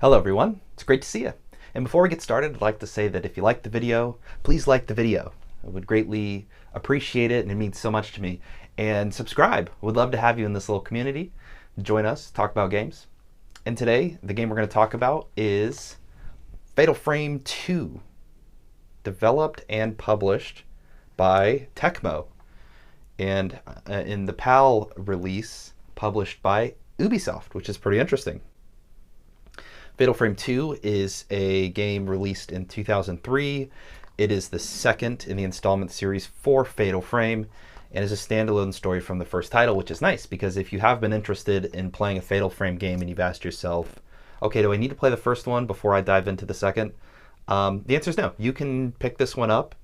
Hello everyone, it's great to see you. And before we get started, I'd like to say that if you liked the video, please like the video. I would greatly appreciate it and it means so much to me. And subscribe. We'd love to have you in this little community. Join us, talk about games. And today, the game we're going to talk about is Fatal Frame 2, developed and published by Tecmo, and in the PAL release, published by Ubisoft, which is pretty interesting. Fatal Frame 2 is a game released in 2003. It is the second in the installment series for Fatal Frame and is a standalone story from the first title, which is nice because if you have been interested in playing a Fatal Frame game and you've asked yourself, okay, do I need to play the first one before I dive into the second? The answer is no. You can pick this one up,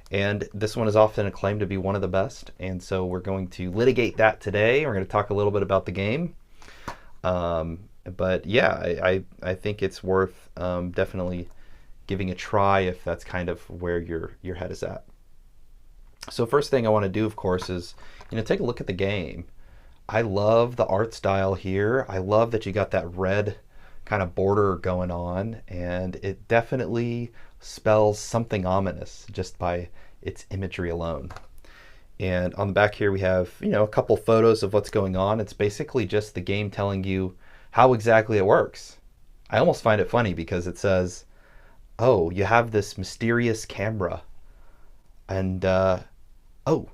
and this one is often acclaimed to be one of the best, and so we're going to litigate that today. We're going to talk a little bit about the game. But yeah, I think it's worth definitely giving a try if that's kind of where your head is at. So first thing I want to do, of course, is take a look at the game. I love the art style here. I love that you got that red kind of border going on, and it definitely spells something ominous just by its imagery alone. And on the back here we have a couple photos of what's going on. It's basically just the game telling you how exactly it works. I almost find it funny because it says, oh, you have this mysterious camera, and oh,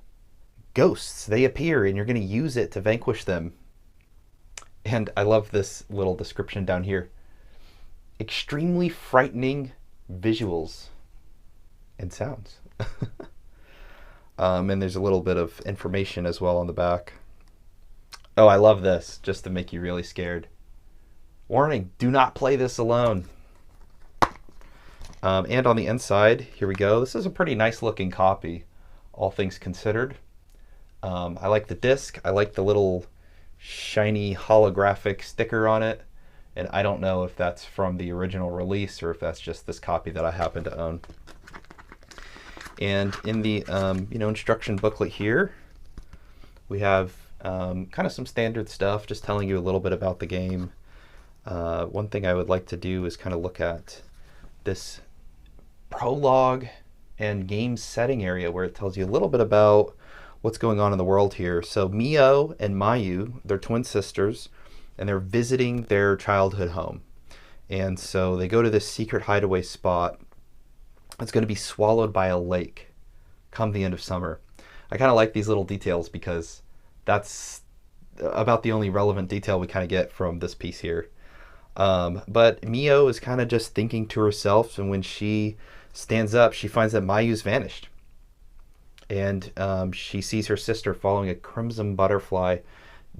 ghosts, they appear and you're going to use it to vanquish them. And I love this little description down here. Extremely frightening visuals and sounds. And there's a little bit of information as well on the back. Oh, I love this, just to make you really scared. Warning, do not play this alone. And on the inside, here we go. This is a pretty nice looking copy, all things considered. I like the disc. I like the little shiny holographic sticker on it. And I don't know if that's from the original release or if that's just this copy that I happen to own. And in the instruction booklet here, we have kind of some standard stuff, just telling you a little bit about the game. One thing I would like to do is kind of look at this prologue and game setting area where it tells you a little bit about what's going on in the world here. So Mio and Mayu, they're twin sisters, and they're visiting their childhood home. And so they go to this secret hideaway spot. It's going to be swallowed by a lake come the end of summer. I kind of like these little details because that's about the only relevant detail we kind of get from this piece here. But Mio is kind of just thinking to herself, and when she stands up, she finds that Mayu's vanished. And she sees her sister following a crimson butterfly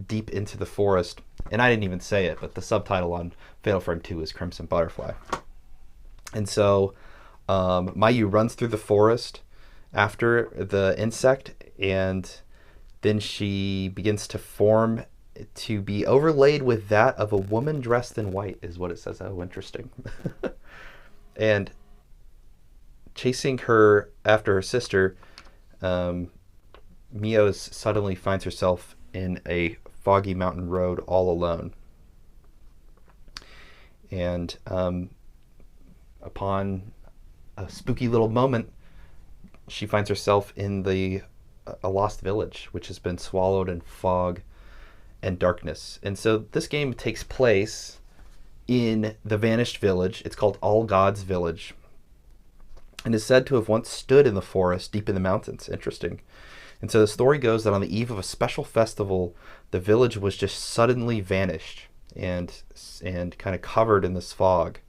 deep into the forest. And I didn't even say it, but the subtitle on Fatal Frame 2 is Crimson Butterfly. And so Mayu runs through the forest after the insect, and then she begins to form to be overlaid with that of a woman dressed in white, is what it says. Oh, interesting. And chasing her after her sister, Mio suddenly finds herself in a foggy mountain road all alone. And upon a spooky little moment, she finds herself in a lost village, which has been swallowed in fog and darkness. And so this game takes place in the vanished village. It's called All Gods Village, and is said to have once stood in the forest deep in the mountains. Interesting. And so the story goes that on the eve of a special festival, the village was just suddenly vanished and kind of covered in this fog.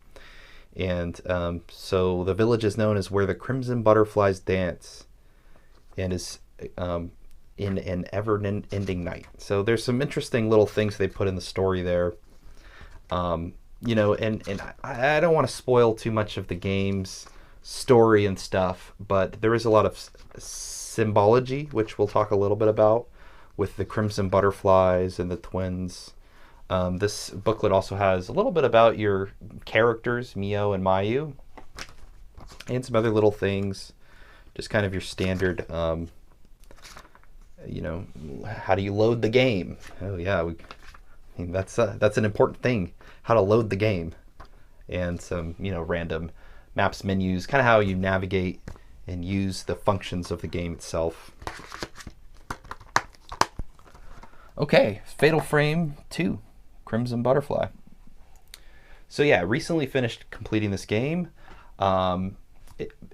And so the village is known as where the crimson butterflies dance, and is in an ever-ending night. So there's some interesting little things they put in the story there. And I don't want to spoil too much of the game's story and stuff, but there is a lot of symbology, which we'll talk a little bit about, with the crimson butterflies and the twins. This booklet also has a little bit about your characters, Mio and Mayu, and some other little things, just kind of your standard, how do you load the game? Oh yeah, that's an important thing, how to load the game. and some, random maps menus, kind of how you navigate and use the functions of the game itself. Okay, Fatal Frame 2, Crimson Butterfly. So yeah, recently finished completing this game.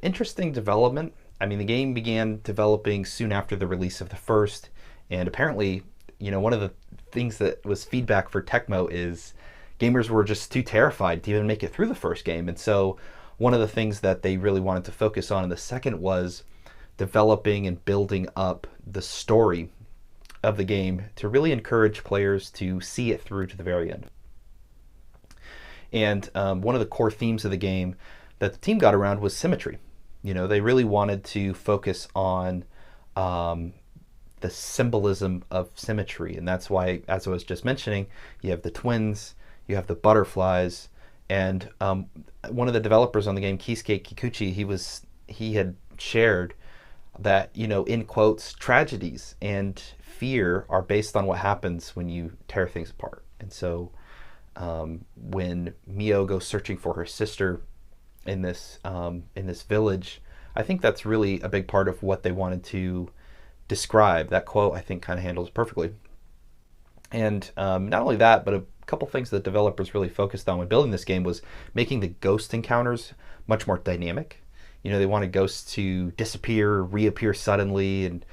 Interesting development. I mean, the game began developing soon after the release of the first, and apparently, one of the things that was feedback for Tecmo is gamers were just too terrified to even make it through the first game. And so one of the things that they really wanted to focus on in the second was developing and building up the story of the game to really encourage players to see it through to the very end. And one of the core themes of the game that the team got around was symmetry. They really wanted to focus on the symbolism of symmetry. And that's why, as I was just mentioning, you have the twins, you have the butterflies, and one of the developers on the game, Keisuke Kikuchi, he had shared that, in quotes, tragedies and fear are based on what happens when you tear things apart. And so when Mio goes searching for her sister in this village, I think that's really a big part of what they wanted to describe. That quote, I think, kind of handles perfectly. And not only that, but a couple things that developers really focused on when building this game was making the ghost encounters much more dynamic. They wanted ghosts to disappear, reappear suddenly, and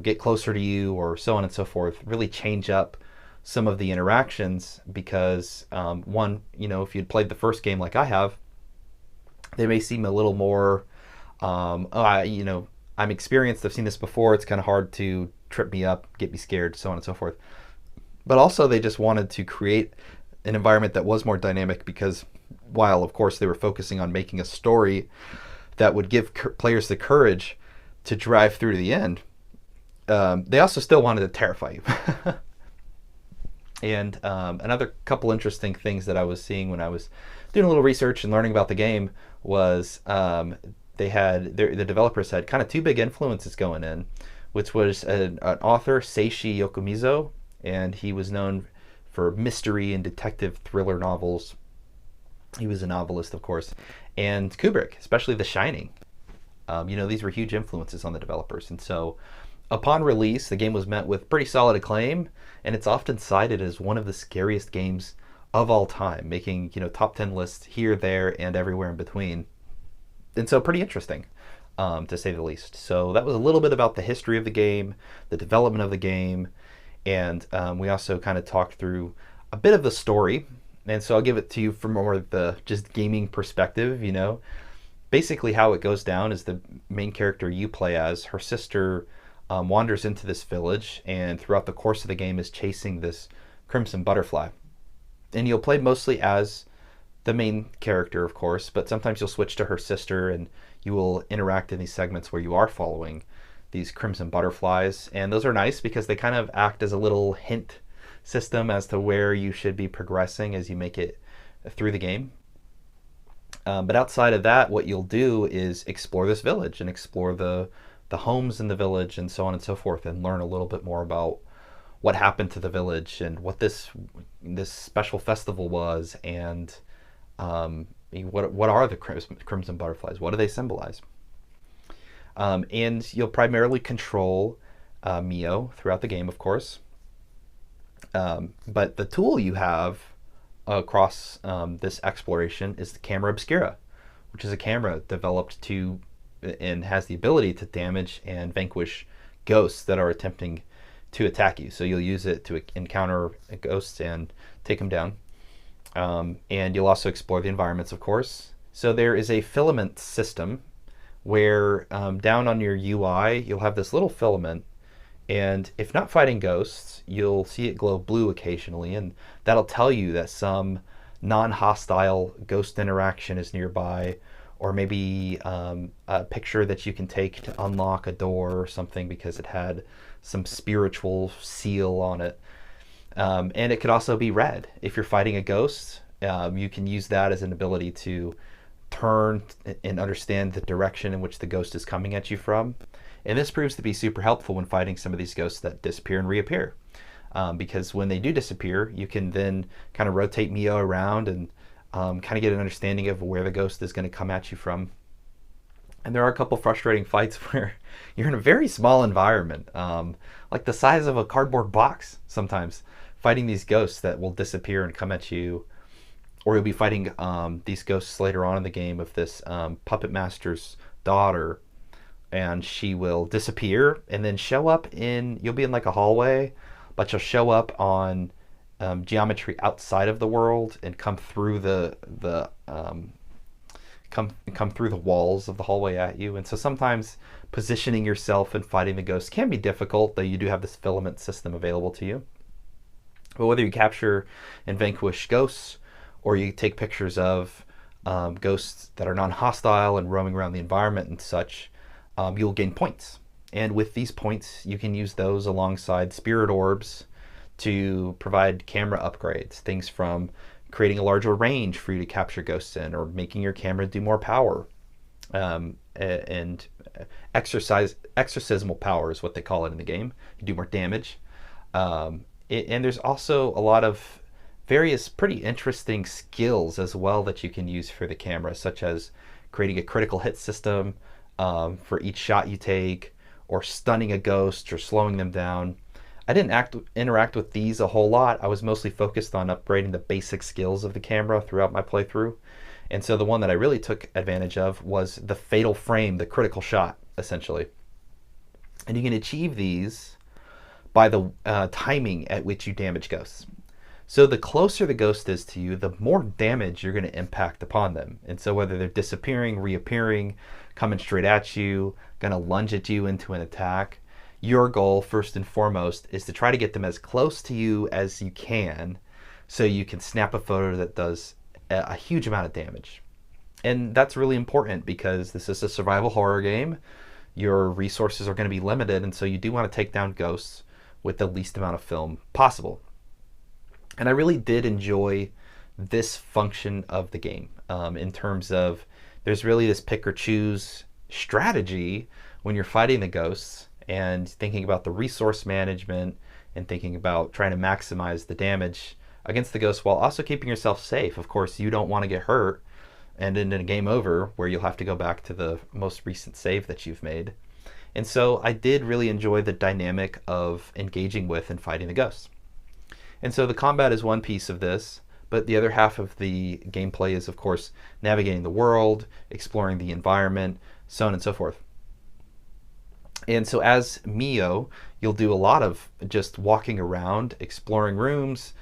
get closer to you, or so on and so forth. Really change up some of the interactions because one, if you'd played the first game like I have, they may seem a little more, I'm experienced, I've seen this before, it's kind of hard to trip me up, get me scared, so on and so forth. But also they just wanted to create an environment that was more dynamic because while, of course, they were focusing on making a story that would give players the courage to drive through to the end, they also still wanted to terrify you. And another couple interesting things that I was seeing when I was doing a little research and learning about the game was the developers had kind of two big influences going in, which was an author, Seishi Yokomizo, and he was known for mystery and detective thriller novels. He was a novelist, of course, and Kubrick, especially The Shining. These were huge influences on the developers. And so upon release, the game was met with pretty solid acclaim, and it's often cited as one of the scariest games of all time, making top 10 lists here, there, and everywhere in between. And so pretty interesting, to say the least. So that was a little bit about the history of the game, the development of the game, and we also kind of talked through a bit of the story. And so I'll give it to you from more of the just gaming perspective. Basically how it goes down is the main character you play as, her sister wanders into this village, and throughout the course of the game is chasing this crimson butterfly. And you'll play mostly as the main character, of course, but sometimes you'll switch to her sister and you will interact in these segments where you are following these crimson butterflies. And those are nice because they kind of act as a little hint system as to where you should be progressing as you make it through the game. But outside of that, what you'll do is explore this village and explore the homes in the village and so on and so forth, and learn a little bit more about what happened to the village and what this special festival was, and what are the crimson butterflies? What do they symbolize? And you'll primarily control Mio throughout the game, of course. But the tool you have across this exploration is the camera obscura, which is a camera developed to and has the ability to damage and vanquish ghosts that are attempting to attack you. So you'll use it to encounter ghosts and take them down. And you'll also explore the environments, of course. So there is a filament system where down on your UI, you'll have this little filament. And if not fighting ghosts, you'll see it glow blue occasionally. And that'll tell you that some non-hostile ghost interaction is nearby, or maybe a picture that you can take to unlock a door or something because it had some spiritual seal on it. And it could also be red. If you're fighting a ghost, you can use that as an ability to turn and understand the direction in which the ghost is coming at you from. And this proves to be super helpful when fighting some of these ghosts that disappear and reappear. Because when they do disappear, you can then kind of rotate Mio around and kind of get an understanding of where the ghost is going to come at you from. And there are a couple frustrating fights where you're in a very small environment, like the size of a cardboard box sometimes, fighting these ghosts that will disappear and come at you. Or you'll be fighting these ghosts later on in the game of this puppet master's daughter, and she will disappear and then show up you'll be in like a hallway, but she'll show up on geometry outside of the world and come through come through the walls of the hallway at you. And so sometimes positioning yourself and fighting the ghosts can be difficult, though you do have this filament system available to you. But whether you capture and vanquish ghosts, or you take pictures of ghosts that are non-hostile and roaming around the environment and such, you'll gain points. And with these points, you can use those alongside spirit orbs to provide camera upgrades, things from creating a larger range for you to capture ghosts in, or making your camera do more power. And exorcismal power is what they call it in the game. You do more damage. And there's also a lot of various pretty interesting skills as well that you can use for the camera, such as creating a critical hit system for each shot you take, or stunning a ghost or slowing them down. I didn't interact with these a whole lot. I was mostly focused on upgrading the basic skills of the camera throughout my playthrough. And so the one that I really took advantage of was the fatal frame, the critical shot, essentially. And you can achieve these by the timing at which you damage ghosts. So the closer the ghost is to you, the more damage you're going to impact upon them. And so whether they're disappearing, reappearing, coming straight at you, going to lunge at you into an attack, your goal, first and foremost, is to try to get them as close to you as you can, so you can snap a photo that does a huge amount of damage. And that's really important because this is a survival horror game. Your resources are going to be limited, and so you do want to take down ghosts with the least amount of film possible. And I really did enjoy this function of the game, in terms of there's really this pick or choose strategy when you're fighting the ghosts, and thinking about the resource management and thinking about trying to maximize the damage against the ghosts while also keeping yourself safe. Of course, you don't want to get hurt and end in a game over where you'll have to go back to the most recent save that you've made. And so I did really enjoy the dynamic of engaging with and fighting the ghosts. And so the combat is one piece of this, but the other half of the gameplay is, of course, navigating the world, exploring the environment, so on and so forth. And so as Mio, you'll do a lot of just walking around, exploring rooms.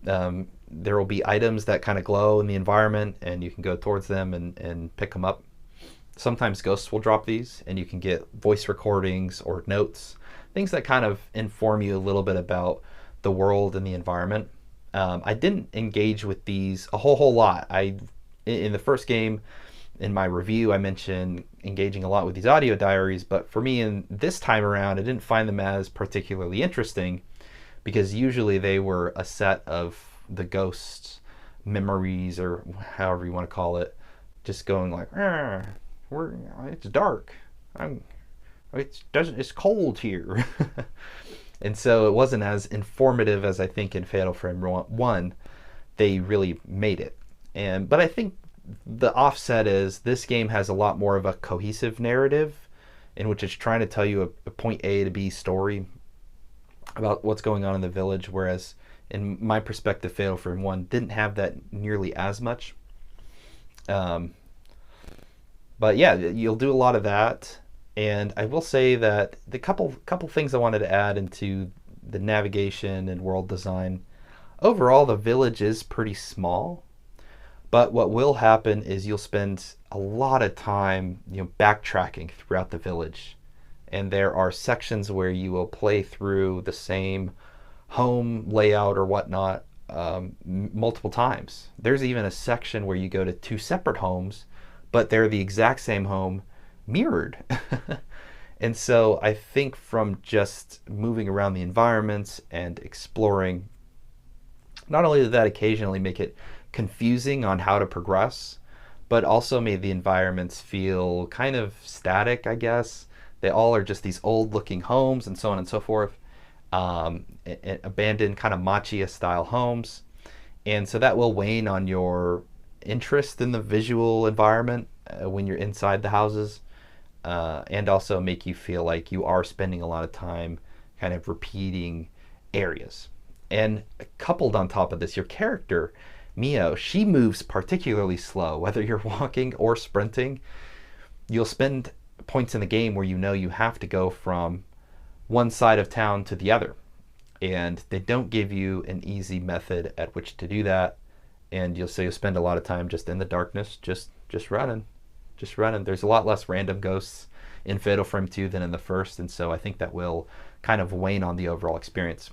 There will be items that kind of glow in the environment, and you can go towards them and pick them up. Sometimes ghosts will drop these, and you can get voice recordings or notes, things that kind of inform you a little bit about the world and the environment. I didn't engage with these a whole lot. In the first game, in my review, I mentioned engaging a lot with these audio diaries, but for me, in this time around, I didn't find them as particularly interesting, because usually they were a set of the ghost's memories, or however you want to call it, just going like, it's dark, it's cold here. And so it wasn't as informative as I think in Fatal Frame 1 they really made it. But I think the offset is this game has a lot more of a cohesive narrative in which it's trying to tell you a point A to B story about what's going on in the village, whereas in my perspective, Fatal Frame 1 didn't have that nearly as much. But yeah, you'll do a lot of that. And I will say that the couple things I wanted to add into the navigation and world design. Overall, the village is pretty small, but what will happen is you'll spend a lot of time, backtracking throughout the village. And there are sections where you will play through the same home layout or whatnot multiple times. There's even a section where you go to two separate homes, but they're the exact same home mirrored. And so I think from just moving around the environments and exploring, not only did that occasionally make it confusing on how to progress, but also made the environments feel kind of static, I guess. They all are just these old looking homes and so on and so forth, abandoned kind of Machia style homes. And so that will wane on your interest in the visual environment when you're inside the houses, and also make you feel like you are spending a lot of time kind of repeating areas. And coupled on top of this, your character, Mio, she moves particularly slow. Whether you're walking or sprinting, you'll spend points in the game where you know you have to go from one side of town to the other. And they don't give you an easy method at which to do that. And you'll spend a lot of time just in the darkness, just running. Just running. There's a lot less random ghosts in Fatal Frame 2 than in the first, and so I think that will kind of wane on the overall experience.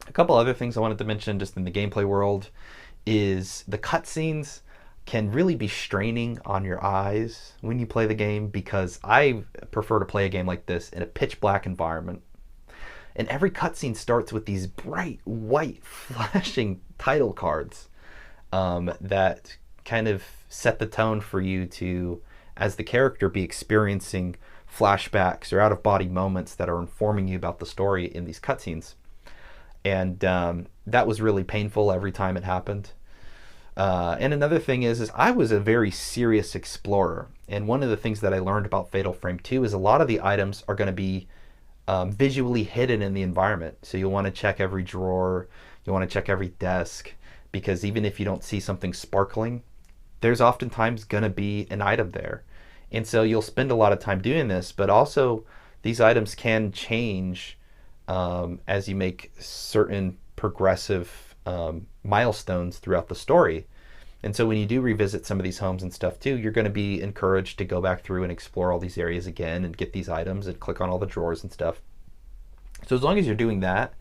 A couple other things I wanted to mention just in the gameplay world is the cutscenes can really be straining on your eyes when you play the game, because I prefer to play a game like this in a pitch black environment. And every cutscene starts with these bright white flashing title cards that kind of set the tone for you to, as the character, be experiencing flashbacks or out-of-body moments that are informing you about the story in these cutscenes. And that was really painful every time it happened. And another thing is I was a very serious explorer. And one of the things that I learned about Fatal Frame 2 is a lot of the items are going to be visually hidden in the environment. So you'll want to check every drawer, you'll want to check every desk, because even if you don't see something sparkling, there's oftentimes going to be an item there. And so you'll spend a lot of time doing this, but also these items can change as you make certain progressive milestones throughout the story. And so when you do revisit some of these homes and stuff too, you're going to be encouraged to go back through and explore all these areas again and get these items and click on all the drawers and stuff. So as long as you're doing that,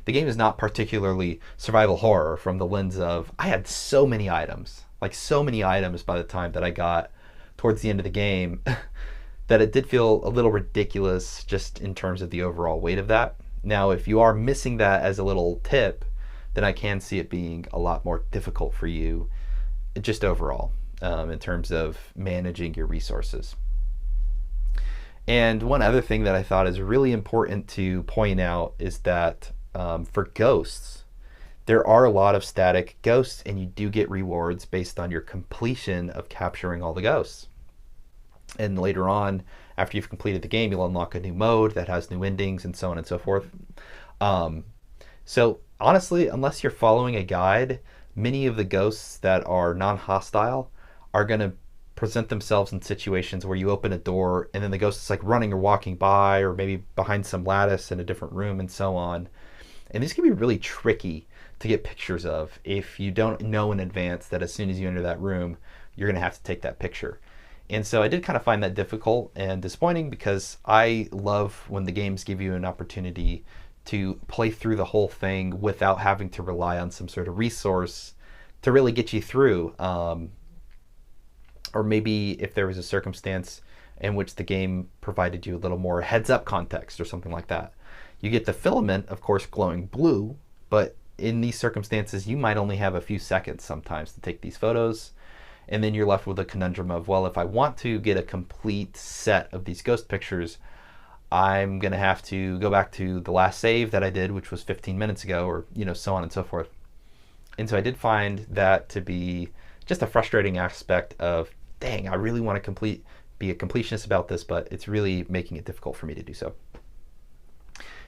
the game is not particularly survival horror from the lens of, I had so many items, like so many items by the time that I got towards the end of the game that it did feel a little ridiculous just in terms of the overall weight of that. Now, if you are missing that as a little tip, then I can see it being a lot more difficult for you just overall in terms of managing your resources. And one other thing that I thought is really important to point out is that for ghosts, there are a lot of static ghosts, and you do get rewards based on your completion of capturing all the ghosts. And later on, after you've completed the game, you'll unlock a new mode that has new endings and so on and so forth. So honestly, unless you're following a guide, many of the ghosts that are non-hostile are going to present themselves in situations where you open a door and then the ghost is like running or walking by, or maybe behind some lattice in a different room and so on. And these can be really tricky to get pictures of if you don't know in advance that as soon as you enter that room, you're going to have to take that picture. And so I did kind of find that difficult and disappointing, because I love when the games give you an opportunity to play through the whole thing without having to rely on some sort of resource to really get you through. Or maybe if there was a circumstance in which the game provided you a little more heads up context or something like that. You get the filament, of course, glowing blue, but in these circumstances, you might only have a few seconds sometimes to take these photos. And then you're left with a conundrum of, well, if I want to get a complete set of these ghost pictures, I'm going to have to go back to the last save that I did, which was 15 minutes ago, or, so on and so forth. And so I did find that to be just a frustrating aspect of, dang, I really want to be a completionist about this, but it's really making it difficult for me to do so.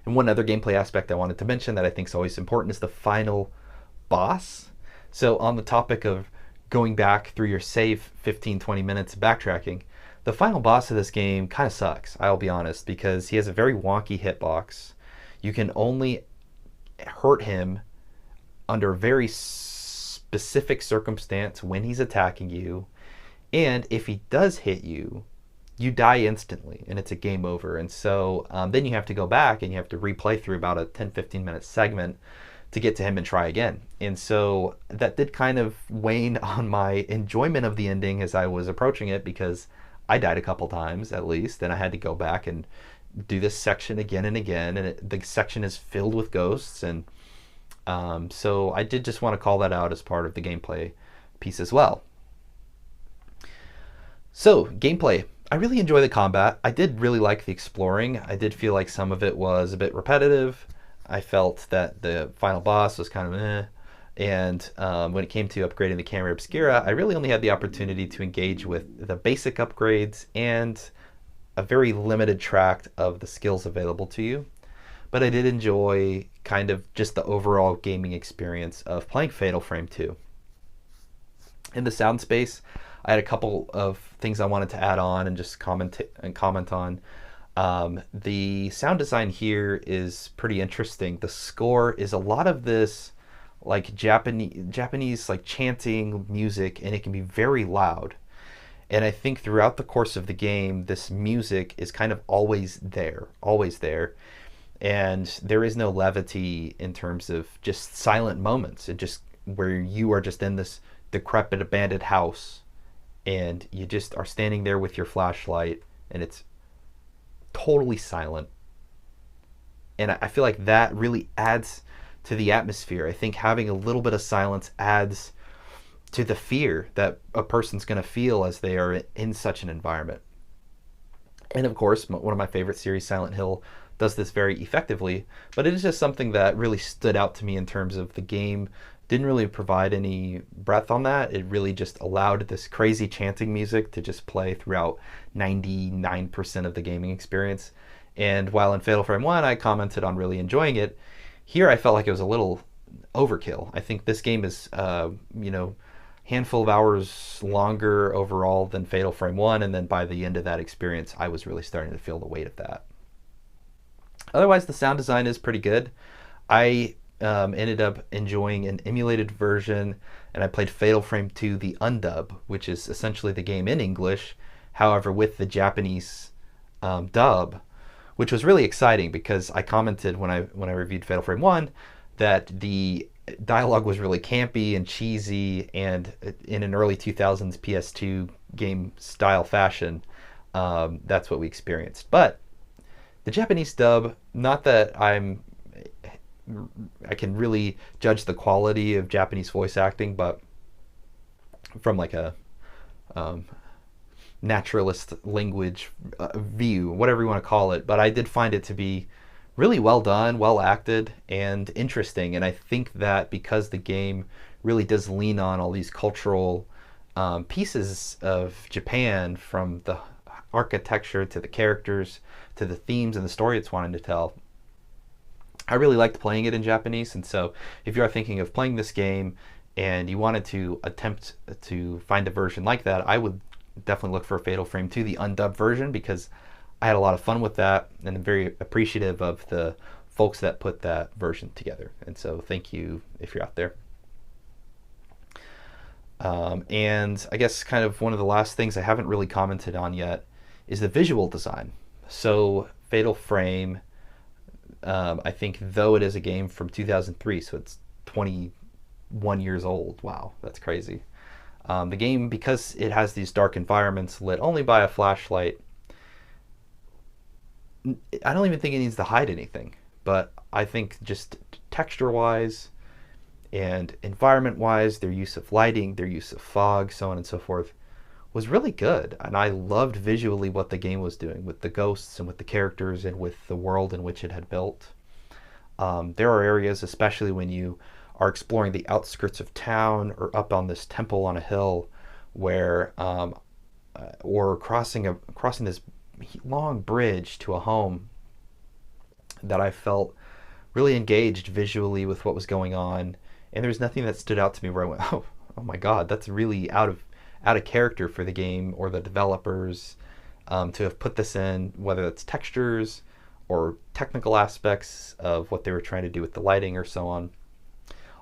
And one other gameplay aspect I wanted to mention that I think is always important is the final boss. So on the topic of going back through your save 15-20 minutes backtracking, the final boss of this game kind of sucks, I'll be honest, because he has a very wonky hitbox. You can only hurt him under a very specific circumstance when he's attacking you, and if he does hit you, you die instantly and it's a game over. And so then you have to go back and you have to replay through about a 10-15 minute segment to get to him and try again. And so that did kind of wane on my enjoyment of the ending as I was approaching it, because I died a couple times at least, and I had to go back and do this section again and again, and the section is filled with ghosts. And so I did just want to call that out as part of the gameplay piece as well. So gameplay, I really enjoy the combat. I did really like the exploring. I did feel like some of it was a bit repetitive. I felt that the final boss was kind of And when it came to upgrading the camera obscura, I really only had the opportunity to engage with the basic upgrades and a very limited tract of the skills available to you. But I did enjoy kind of just the overall gaming experience of playing Fatal Frame 2. In the sound space, I had a couple of things I wanted to add on and just comment on. The sound design here is pretty interesting. The score is a lot of this like Japanese like chanting music, and it can be very loud. And I think throughout the course of the game, this music is kind of always there, always there. And there is no levity in terms of just silent moments, and just where you are just in this decrepit abandoned house and you just are standing there with your flashlight and it's totally silent. And I feel like that really adds to the atmosphere. I think having a little bit of silence adds to the fear that a person's going to feel as they are in such an environment. And of course, one of my favorite series, Silent Hill, does this very effectively, but it is just something that really stood out to me in terms of the game didn't really provide any breadth on that. It really just allowed this crazy chanting music to just play throughout 99% of the gaming experience. And while in Fatal Frame 1 I commented on really enjoying it, here I felt like it was a little overkill. I think this game is, handful of hours longer overall than Fatal Frame 1, and then by the end of that experience, I was really starting to feel the weight of that. Otherwise, the sound design is pretty good. I ended up enjoying an emulated version, and I played Fatal Frame 2, the undub, which is essentially the game in English, however, with the Japanese dub, which was really exciting because I commented when I reviewed Fatal Frame 1 that the dialogue was really campy and cheesy, and in an early 2000s PS2 game style fashion, that's what we experienced. But the Japanese dub, not that I can really judge the quality of Japanese voice acting, but from like a naturalist language view, whatever you want to call it, but I did find it to be really well done, well acted, and interesting. And I think that because the game really does lean on all these cultural pieces of Japan, from the architecture to the characters to the themes and the story it's wanting to tell, I really liked playing it in Japanese. And so if you are thinking of playing this game and you wanted to attempt to find a version like that, I would definitely look for Fatal Frame 2, the undubbed version, because I had a lot of fun with that, and I'm very appreciative of the folks that put that version together. And so thank you if you're out there. And I guess kind of one of the last things I haven't really commented on yet is the visual design. So Fatal Frame, I think, though it is a game from 2003, so it's 21 years old. Wow, that's crazy. The game, because it has these dark environments lit only by a flashlight, I don't even think it needs to hide anything. But I think just texture-wise and environment-wise, their use of lighting, their use of fog, so on and so forth, was really good. And I loved visually what the game was doing with the ghosts and with the characters and with the world in which it had built. There are areas, especially when you are exploring the outskirts of town or up on this temple on a hill, where or crossing this long bridge to a home, that I felt really engaged visually with what was going on. And there's nothing that stood out to me where I went, oh my God, that's really out of character for the game or the developers to have put this in, whether it's textures or technical aspects of what they were trying to do with the lighting or so on.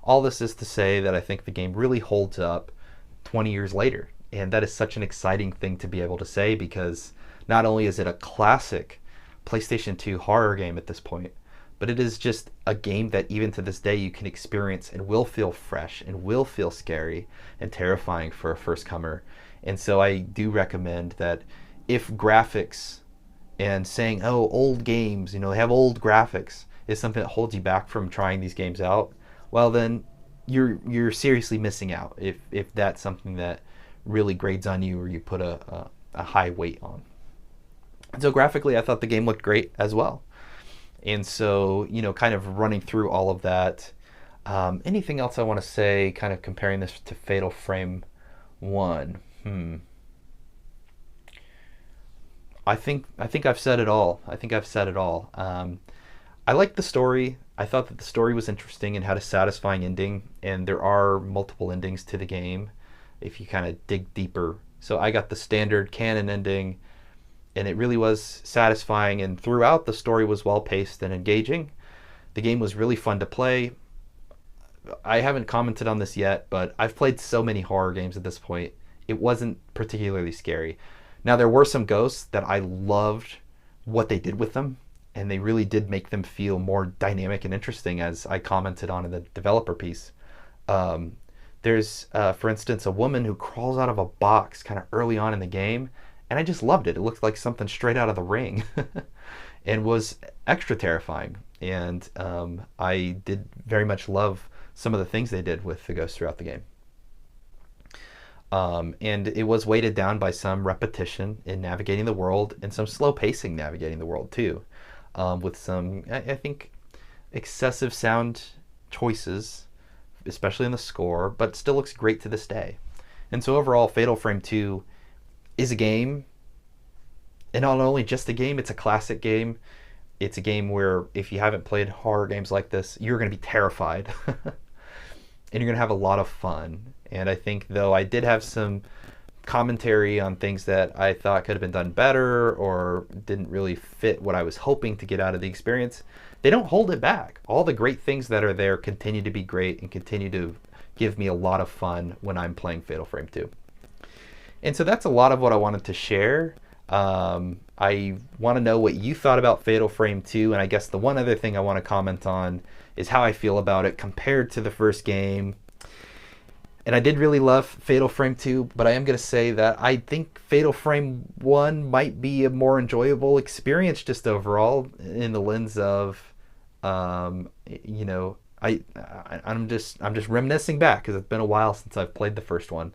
All this is to say that I think the game really holds up 20 years later. And that is such an exciting thing to be able to say, because not only is it a classic PlayStation 2 horror game at this point, but it is just a game that even to this day you can experience and will feel fresh and will feel scary and terrifying for a first comer. And so I do recommend that if graphics and saying, oh, old games, they have old graphics, is something that holds you back from trying these games out, well then you're seriously missing out if that's something that really grades on you or you put a high weight on. And so graphically, I thought the game looked great as well. And so, kind of running through all of that, Anything else I want to say, kind of comparing this to Fatal Frame 1? I think I've said it all. I think I've said it all. I liked the story. I thought that the story was interesting and had a satisfying ending, and there are multiple endings to the game if you kind of dig deeper. So I got the standard canon ending, and it really was satisfying, and throughout the story was well paced and engaging. The game was really fun to play. I haven't commented on this yet, but I've played so many horror games at this point. It wasn't particularly scary. Now, there were some ghosts that I loved what they did with them, and they really did make them feel more dynamic and interesting, as I commented on in the developer piece. Um, there's, for instance, a woman who crawls out of a box kind of early on in the game, and I just loved it. It looked like something straight out of The Ring and was extra terrifying. And I did very much love some of the things they did with the ghosts throughout the game. And it was weighted down by some repetition in navigating the world and some slow pacing navigating the world too, with some, I think, excessive sound choices, especially in the score, but still looks great to this day. And so overall, Fatal Frame 2 is a game, and not only just a game, it's a classic game. It's a game where if you haven't played horror games like this, you're going to be terrified. And you're going to have a lot of fun. And I think, though, I did have some commentary on things that I thought could have been done better or didn't really fit what I was hoping to get out of the experience, they don't hold it back. All the great things that are there continue to be great and continue to give me a lot of fun when I'm playing Fatal Frame 2. And so that's a lot of what I wanted to share. I want to know what you thought about Fatal Frame 2, and I guess the one other thing I want to comment on is how I feel about it compared to the first game. And I did really love Fatal Frame 2, but I am going to say that I think Fatal Frame 1 might be a more enjoyable experience just overall in the lens of, you know, I'm just reminiscing back because it's been a while since I've played the first one.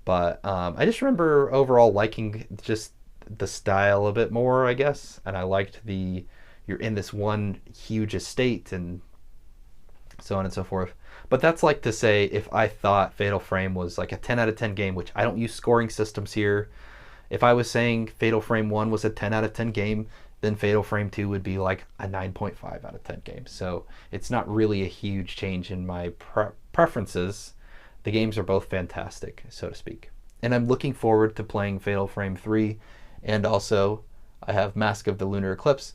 But I just remember overall liking just the style a bit more, I guess. And I liked you're in this one huge estate and so on and so forth. But that's like to say if I thought Fatal Frame was like a 10 out of 10 game, which I don't use scoring systems here. If I was saying Fatal Frame 1 was a 10 out of 10 game, then Fatal Frame 2 would be like a 9.5 out of 10 game. So it's not really a huge change in my preferences. The games are both fantastic, so to speak. And I'm looking forward to playing Fatal Frame 3. And also, I have Mask of the Lunar Eclipse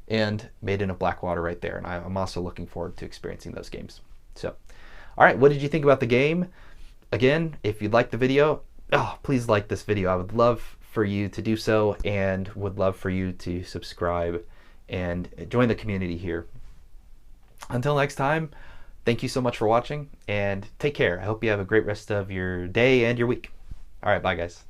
and Maiden of Blackwater right there. And I'm also looking forward to experiencing those games. So, all right, what did you think about the game? Again, if you liked the video, please like this video. I would love for you to do so and would love for you to subscribe and join the community here. Until next time, thank you so much for watching and take care. I hope you have a great rest of your day and your week. All right, bye guys.